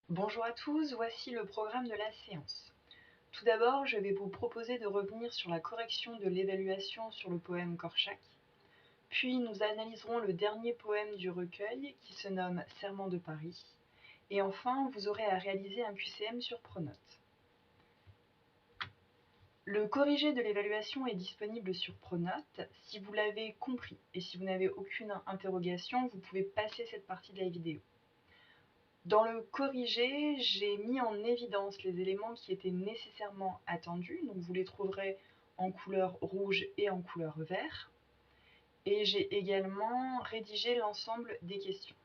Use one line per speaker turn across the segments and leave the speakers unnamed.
Bonjour à tous, voici le programme de la séance. Tout d'abord, je vais vous proposer de revenir sur la correction de l'évaluation sur le poème Korchak. Puis nous analyserons le dernier poème du recueil qui se nomme Serment de Paris. Et enfin, vous aurez à réaliser un QCM sur Pronote. Le corrigé de l'évaluation est disponible sur Pronote. Si vous l'avez compris et si vous n'avez aucune interrogation, vous pouvez passer cette partie de la vidéo. Dans le corrigé, j'ai mis en évidence les éléments qui étaient nécessairement attendus, donc vous les trouverez en couleur rouge et en couleur vert. Et j'ai également rédigé l'ensemble des questions.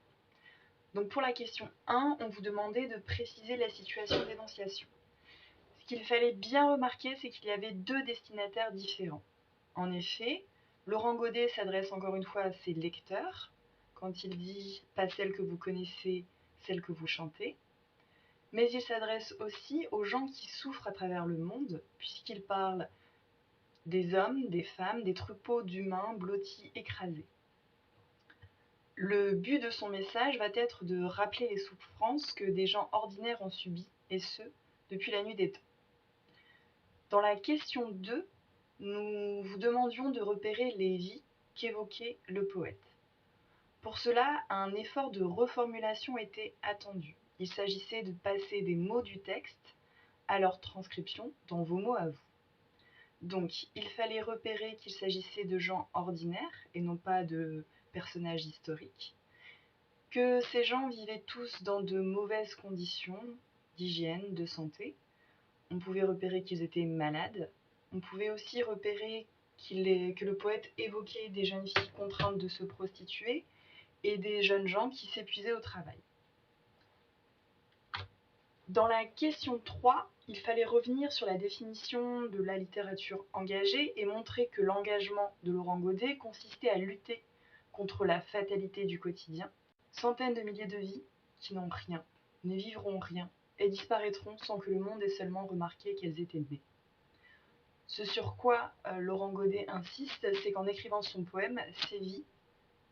Donc pour la question 1, on vous demandait de préciser la situation d'énonciation. Ce qu'il fallait bien remarquer, c'est qu'il y avait deux destinataires différents. En effet, Laurent Godet s'adresse encore une fois à ses lecteurs, quand il dit « pas celle que vous connaissez, celle que vous chantez », mais il s'adresse aussi aux gens qui souffrent à travers le monde, puisqu'il parle des hommes, des femmes, des troupeaux d'humains blottis, écrasés. Le but de son message va être de rappeler les souffrances que des gens ordinaires ont subies, et ce, depuis la nuit des temps. Dans la question 2, nous vous demandions de repérer les vies qu'évoquait le poète. Pour cela, un effort de reformulation était attendu. Il s'agissait de passer des mots du texte à leur transcription dans vos mots à vous. Donc, il fallait repérer qu'il s'agissait de gens ordinaires et non pas de personnages historiques, que ces gens vivaient tous dans de mauvaises conditions d'hygiène, de santé. On pouvait repérer qu'ils étaient malades. On pouvait aussi repérer que le poète évoquait des jeunes filles contraintes de se prostituer et des jeunes gens qui s'épuisaient au travail. Dans la question 3, il fallait revenir sur la définition de la littérature engagée et montrer que l'engagement de Laurent Godet consistait à lutter contre la fatalité du quotidien. Centaines de milliers de vies qui n'ont rien, ne vivront rien et disparaîtront sans que le monde ait seulement remarqué qu'elles étaient nées. Ce sur quoi Laurent Godet insiste, c'est qu'en écrivant son poème, ces vies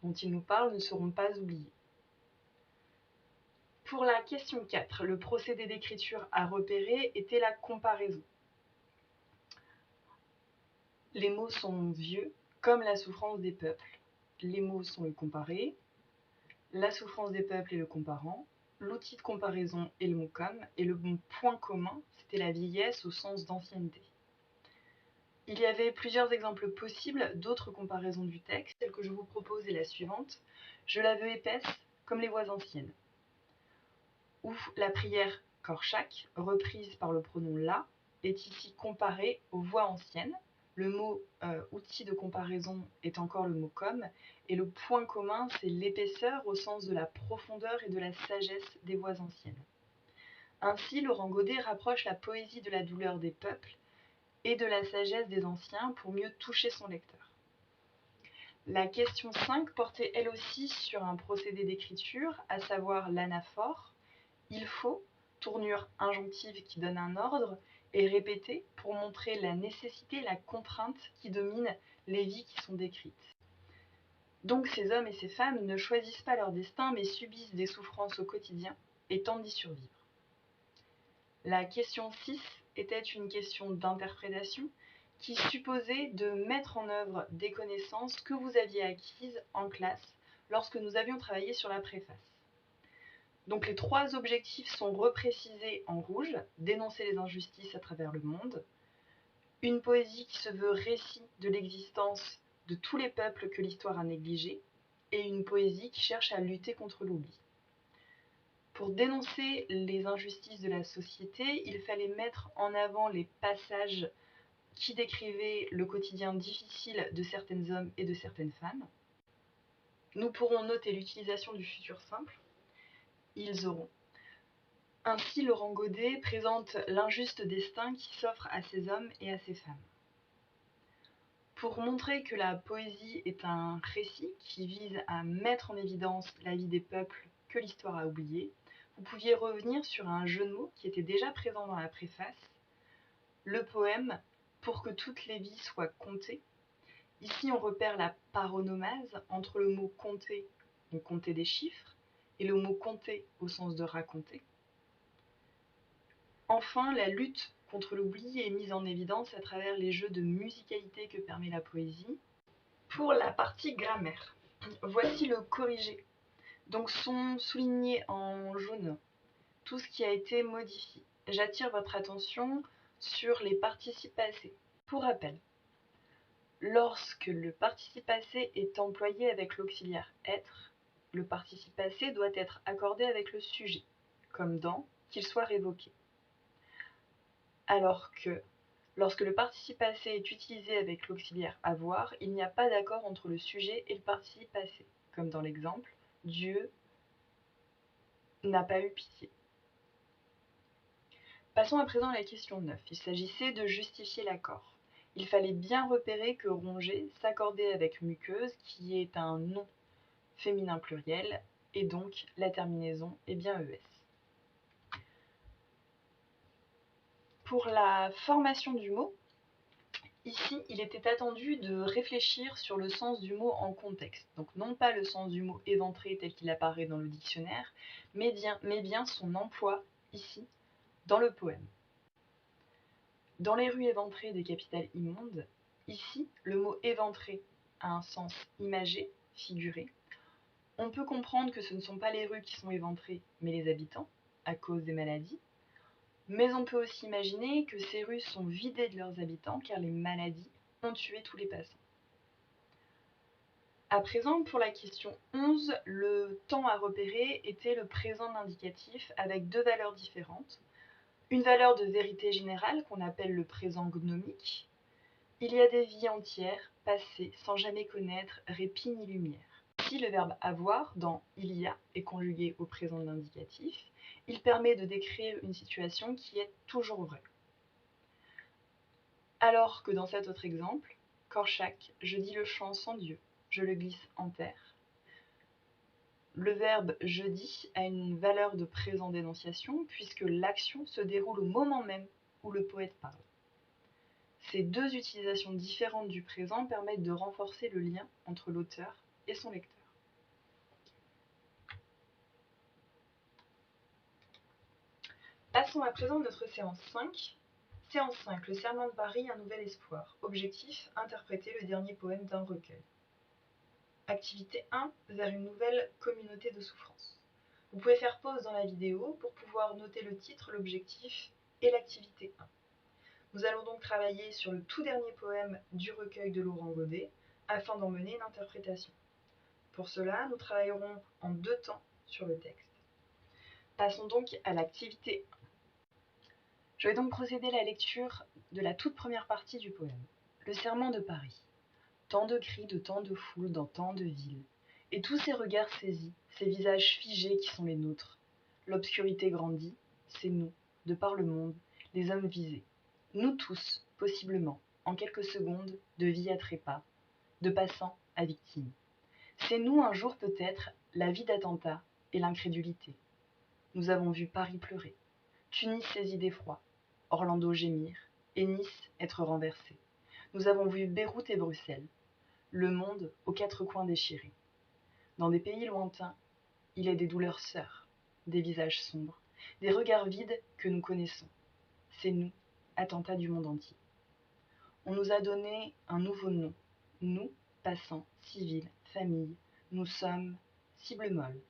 dont il nous parle ne seront pas oubliées. Pour la question 4, le procédé d'écriture à repérer était la comparaison. Les mots sont vieux, comme la souffrance des peuples. Les mots sont le comparé, la souffrance des peuples est le comparant, l'outil de comparaison est le mot comme, et le point commun, c'était la vieillesse au sens d'ancienneté. Il y avait plusieurs exemples possibles d'autres comparaisons du texte. Celle que je vous propose est la suivante. Je la veux épaisse, comme les voix anciennes. Ou la prière Korchak, reprise par le pronom la, est ici comparée aux voix anciennes. Le mot outil de comparaison est encore le mot comme, et le point commun, c'est l'épaisseur au sens de la profondeur et de la sagesse des voix anciennes. Ainsi, Laurent Godet rapproche la poésie de la douleur des peuples et de la sagesse des anciens pour mieux toucher son lecteur. La question 5 portait elle aussi sur un procédé d'écriture, à savoir l'anaphore. Il faut, tournure injonctive qui donne un ordre, et répéter pour montrer la nécessité, la contrainte qui domine les vies qui sont décrites. Donc ces hommes et ces femmes ne choisissent pas leur destin, mais subissent des souffrances au quotidien et tentent d'y survivre. La question 6 était une question d'interprétation qui supposait de mettre en œuvre des connaissances que vous aviez acquises en classe lorsque nous avions travaillé sur la préface. Donc les trois objectifs sont reprécisés en rouge, dénoncer les injustices à travers le monde, une poésie qui se veut récit de l'existence de tous les peuples que l'histoire a négligés, et une poésie qui cherche à lutter contre l'oubli. Pour dénoncer les injustices de la société, il fallait mettre en avant les passages qui décrivaient le quotidien difficile de certains hommes et de certaines femmes. Nous pourrons noter l'utilisation du futur simple. Ils auront. Ainsi, Laurent Godet présente l'injuste destin qui s'offre à ces hommes et à ces femmes. Pour montrer que la poésie est un récit qui vise à mettre en évidence la vie des peuples que l'histoire a oubliés, vous pouviez revenir sur un jeu de mots qui était déjà présent dans la préface, le poème « Pour que toutes les vies soient comptées ». Ici, on repère la paronomase entre le mot « compter », donc compter des chiffres, et le mot « compter » au sens de « raconter ». Enfin, la lutte contre l'oubli est mise en évidence à travers les jeux de musicalité que permet la poésie. Pour la partie grammaire, voici le corrigé. Donc sont soulignés en jaune tout ce qui a été modifié. J'attire votre attention sur les participes passés. Pour rappel, lorsque le participe passé est employé avec l'auxiliaire être, le participe passé doit être accordé avec le sujet, comme dans qu'il soit révoqué. Alors que lorsque le participe passé est utilisé avec l'auxiliaire avoir, il n'y a pas d'accord entre le sujet et le participe passé, comme dans l'exemple Dieu n'a pas eu pitié. Passons à présent à la question 9. Il s'agissait de justifier l'accord. Il fallait bien repérer que ronger s'accordait avec muqueuse, qui est un nom féminin pluriel, et donc la terminaison est bien ES. Pour la formation du mot, ici, il était attendu de réfléchir sur le sens du mot en contexte. Donc non pas le sens du mot éventré tel qu'il apparaît dans le dictionnaire, mais bien son emploi ici, dans le poème. Dans les rues éventrées des capitales immondes, ici, le mot éventré a un sens imagé, figuré. On peut comprendre que ce ne sont pas les rues qui sont éventrées, mais les habitants, à cause des maladies. Mais on peut aussi imaginer que ces rues sont vidées de leurs habitants car les maladies ont tué tous les passants. À présent, pour la question 11, le temps à repérer était le présent indicatif avec deux valeurs différentes. Une valeur de vérité générale qu'on appelle le présent gnomique. Il y a des vies entières passées sans jamais connaître répit ni lumière. Si le verbe avoir dans il y a est conjugué au présent de l'indicatif, il permet de décrire une situation qui est toujours vraie. Alors que dans cet autre exemple, Korchak, je dis le chant sans Dieu, je le glisse en terre. Le verbe je dis a une valeur de présent d'énonciation puisque l'action se déroule au moment même où le poète parle. Ces deux utilisations différentes du présent permettent de renforcer le lien entre l'auteur et son lecteur. Passons à présent à notre séance 5. Séance 5, le serment de Paris, un nouvel espoir. Objectif, interpréter le dernier poème d'un recueil. Activité 1, vers une nouvelle communauté de souffrance. Vous pouvez faire pause dans la vidéo pour pouvoir noter le titre, l'objectif et l'activité 1. Nous allons donc travailler sur le tout dernier poème du recueil de Laurent Godet afin d'en mener une interprétation. Pour cela, nous travaillerons en deux temps sur le texte. Passons donc à l'activité 1. Je vais donc procéder à la lecture de la toute première partie du poème. Le serment de Paris. Tant de cris de tant de foules dans tant de villes, et tous ces regards saisis, ces visages figés qui sont les nôtres. L'obscurité grandit, c'est nous, de par le monde, les hommes visés. Nous tous, possiblement, en quelques secondes, de vie à trépas, de passants à victimes. C'est nous un jour peut-être, la vie d'attentat et l'incrédulité. Nous avons vu Paris pleurer, Tunis saisie d'effroi, Orlando gémir, et Nice être renversée. Nous avons vu Beyrouth et Bruxelles, le monde aux quatre coins déchirés. Dans des pays lointains, il est des douleurs sœurs, des visages sombres, des regards vides que nous connaissons. C'est nous, attentats du monde entier. On nous a donné un nouveau nom. Nous, passants, civils, familles, nous sommes cible molle.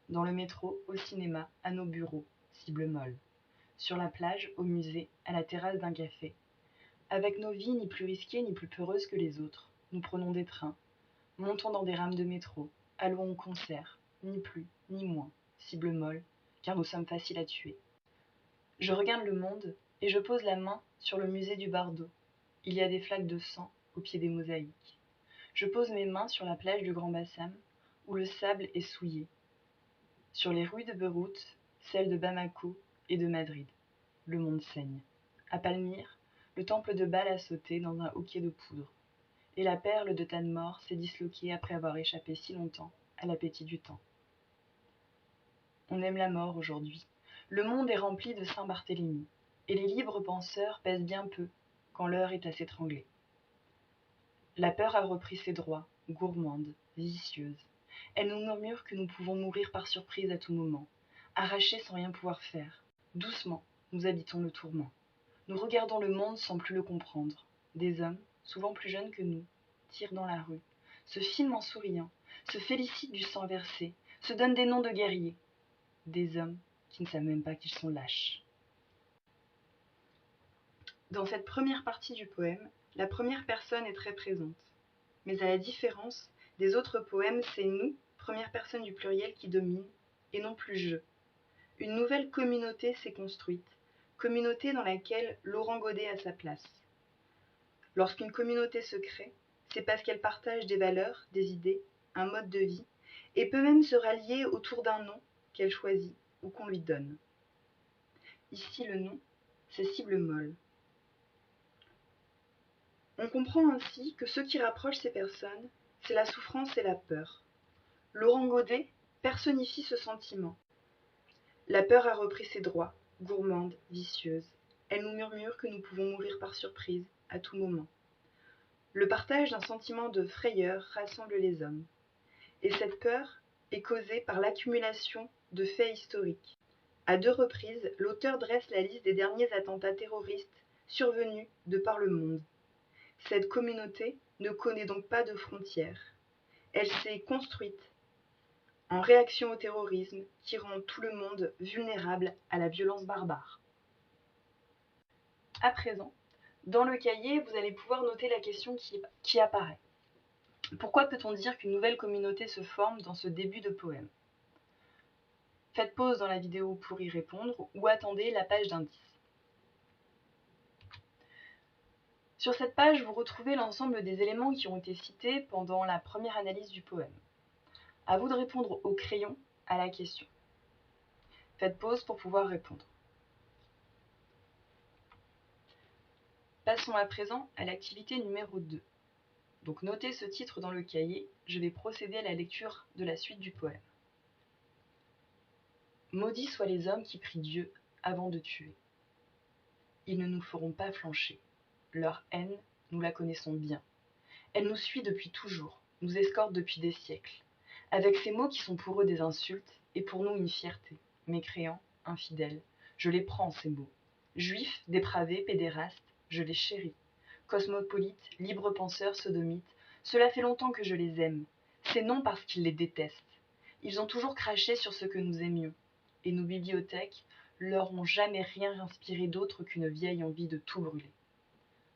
Dans le métro, au cinéma, à nos bureaux, cible molle. Sur la plage, au musée, à la terrasse d'un café. Avec nos vies ni plus risquées ni plus peureuses que les autres, nous prenons des trains, montons dans des rames de métro, allons au concert, ni plus, ni moins, cible molle, car nous sommes faciles à tuer. Je regarde le monde et je pose la main sur le musée du Bardo. Il y a des flaques de sang au pied des mosaïques. Je pose mes mains sur la plage du Grand Bassam, où le sable est souillé. Sur les rues de Beyrouth, celles de Bamako et de Madrid, le monde saigne. À Palmyre, le temple de Baal a sauté dans un hoquet de poudre. Et la perle de Tanmor s'est disloquée après avoir échappé si longtemps à l'appétit du temps. On aime la mort aujourd'hui. Le monde est rempli de Saint-Barthélemy, et les libres penseurs pèsent bien peu quand l'heure est à s'étrangler. La peur a repris ses droits, gourmande, vicieuse. Elle nous murmure que nous pouvons mourir par surprise à tout moment, arrachés sans rien pouvoir faire. Doucement, nous habitons le tourment. Nous regardons le monde sans plus le comprendre. Des hommes, souvent plus jeunes que nous, tirent dans la rue, se filment en souriant, se félicitent du sang versé, se donnent des noms de guerriers. Des hommes qui ne savent même pas qu'ils sont lâches. Dans cette première partie du poème, la première personne est très présente. Mais à la différence des autres poèmes, c'est nous, première personne du pluriel, qui domine, et non plus je. Une nouvelle communauté s'est construite, communauté dans laquelle Laurent Godet a sa place. Lorsqu'une communauté se crée, c'est parce qu'elle partage des valeurs, des idées, un mode de vie, et peut même se rallier autour d'un nom qu'elle choisit ou qu'on lui donne. Ici, le nom, c'est cible molle. On comprend ainsi que ce qui rapproche ces personnes, c'est la souffrance et la peur. Laurent Godet personnifie ce sentiment. La peur a repris ses droits, gourmande, vicieuse. Elle nous murmure que nous pouvons mourir par surprise, à tout moment. Le partage d'un sentiment de frayeur rassemble les hommes. Et cette peur est causée par l'accumulation de faits historiques. À 2 reprises, l'auteur dresse la liste des derniers attentats terroristes survenus de par le monde. Cette communauté ne connaît donc pas de frontières. Elle s'est construite en réaction au terrorisme qui rend tout le monde vulnérable à la violence barbare. À présent, dans le cahier, vous allez pouvoir noter la question qui apparaît. Pourquoi peut-on dire qu'une nouvelle communauté se forme dans ce début de poème? Faites pause dans la vidéo pour y répondre ou attendez la page d'indice. Sur cette page, vous retrouvez l'ensemble des éléments qui ont été cités pendant la première analyse du poème. À vous de répondre au crayon à la question. Faites pause pour pouvoir répondre. Passons à présent à l'activité numéro 2. Donc notez ce titre dans le cahier, je vais procéder à la lecture de la suite du poème. Maudits soient les hommes qui prient Dieu avant de tuer. Ils ne nous feront pas flancher. Leur haine, nous la connaissons bien. Elle nous suit depuis toujours, nous escorte depuis des siècles, avec ces mots qui sont pour eux des insultes et pour nous une fierté. Mécréants, infidèles, je les prends ces mots. Juifs, dépravés, pédérastes, je les chéris. Cosmopolites, libres penseurs, sodomites, cela fait longtemps que je les aime. C'est non parce qu'ils les détestent. Ils ont toujours craché sur ce que nous aimions, et nos bibliothèques leur ont jamais rien inspiré d'autre qu'une vieille envie de tout brûler.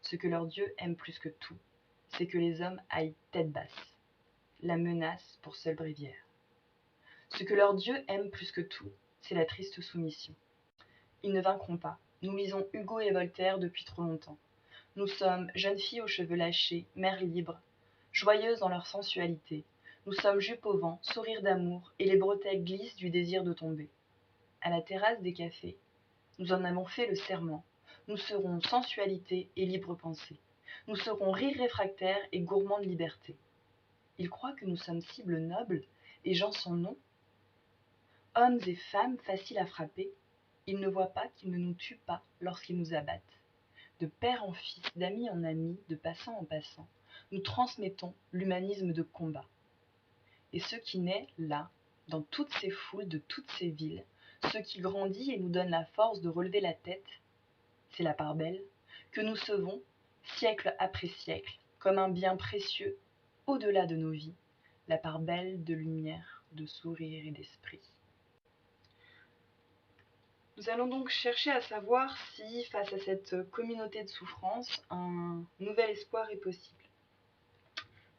Ce que leur Dieu aime plus que tout, c'est que les hommes aillent tête basse, la menace pour seule bréviaire. Ce que leur Dieu aime plus que tout, c'est la triste soumission. Ils ne vaincront pas. Nous lisons Hugo et Voltaire depuis trop longtemps. Nous sommes jeunes filles aux cheveux lâchés, mères libres, joyeuses dans leur sensualité. Nous sommes jupes au vent, sourires d'amour, et les bretelles glissent du désir de tomber. À la terrasse des cafés, nous en avons fait le serment. Nous serons sensualité et libre pensée. Nous serons rire réfractaires et gourmands de liberté. Ils croient que nous sommes cibles nobles et gens sans nom. Hommes et femmes faciles à frapper, ils ne voient pas qu'ils ne nous tuent pas lorsqu'ils nous abattent. De père en fils, d'ami en ami, de passant en passant, nous transmettons l'humanisme de combat. Et ce qui naît là, dans toutes ces foules de toutes ces villes, ce qui grandit et nous donne la force de relever la tête, c'est la part belle que nous sauvons, siècle après siècle, comme un bien précieux, au-delà de nos vies, la part belle de lumière, de sourire et d'esprit. Nous allons donc chercher à savoir si, face à cette communauté de souffrance, un nouvel espoir est possible.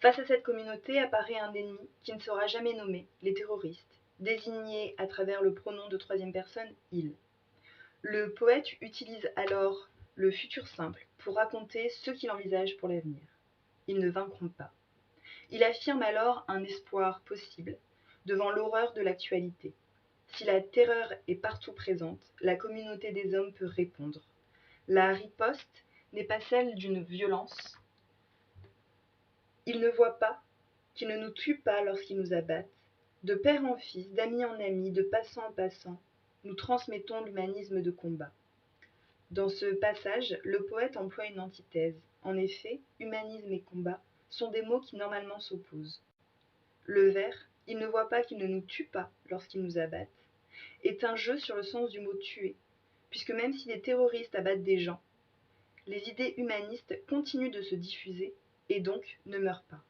Face à cette communauté apparaît un ennemi qui ne sera jamais nommé, les terroristes, désignés à travers le pronom de troisième personne « il ». Le poète utilise alors le futur simple pour raconter ce qu'il envisage pour l'avenir. Ils ne vaincront pas. Il affirme alors un espoir possible devant l'horreur de l'actualité. Si la terreur est partout présente, la communauté des hommes peut répondre. La riposte n'est pas celle d'une violence. Ils ne voient pas qu'ils ne nous tuent pas lorsqu'ils nous abattent. De père en fils, d'ami en ami, de passant en passant, nous transmettons l'humanisme de combat. Dans ce passage, le poète emploie une antithèse. En effet, humanisme et combat sont des mots qui normalement s'opposent. Le vers « il ne voit pas qu'ils ne nous tuent pas lorsqu'ils nous abattent » est un jeu sur le sens du mot « tuer », puisque même si des terroristes abattent des gens, les idées humanistes continuent de se diffuser et donc ne meurent pas.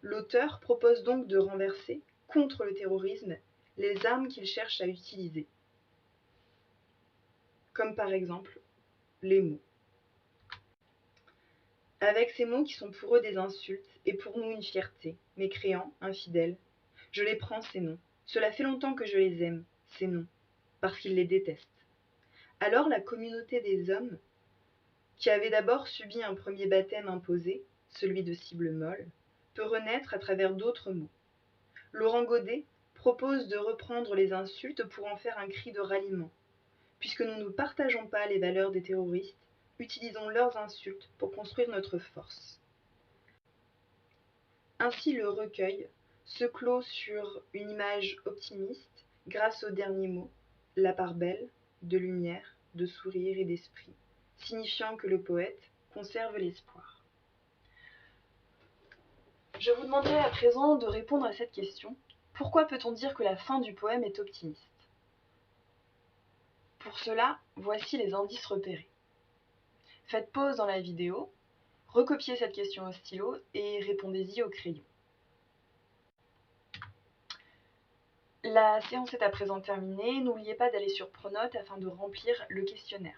L'auteur propose donc de renverser, contre le terrorisme, les armes qu'il cherche à utiliser, comme par exemple les mots. Avec ces mots qui sont pour eux des insultes et pour nous une fierté, mécréants, infidèles, je les prends ces noms. Cela fait longtemps que je les aime, ces noms, parce qu'ils les détestent. Alors la communauté des hommes, qui avait d'abord subi un premier baptême imposé, celui de cible molle, peut renaître à travers d'autres mots. Laurent Godet propose de reprendre les insultes pour en faire un cri de ralliement. Puisque nous ne partageons pas les valeurs des terroristes, utilisons leurs insultes pour construire notre force. Ainsi le recueil se clôt sur une image optimiste grâce au dernier mot, la part belle, de lumière, de sourire et d'esprit, signifiant que le poète conserve l'espoir. Je vous demanderai à présent de répondre à cette question. Pourquoi peut-on dire que la fin du poème est optimiste ? Pour cela, voici les indices repérés. Faites pause dans la vidéo, recopiez cette question au stylo et répondez-y au crayon. La séance est à présent terminée, n'oubliez pas d'aller sur Pronote afin de remplir le questionnaire.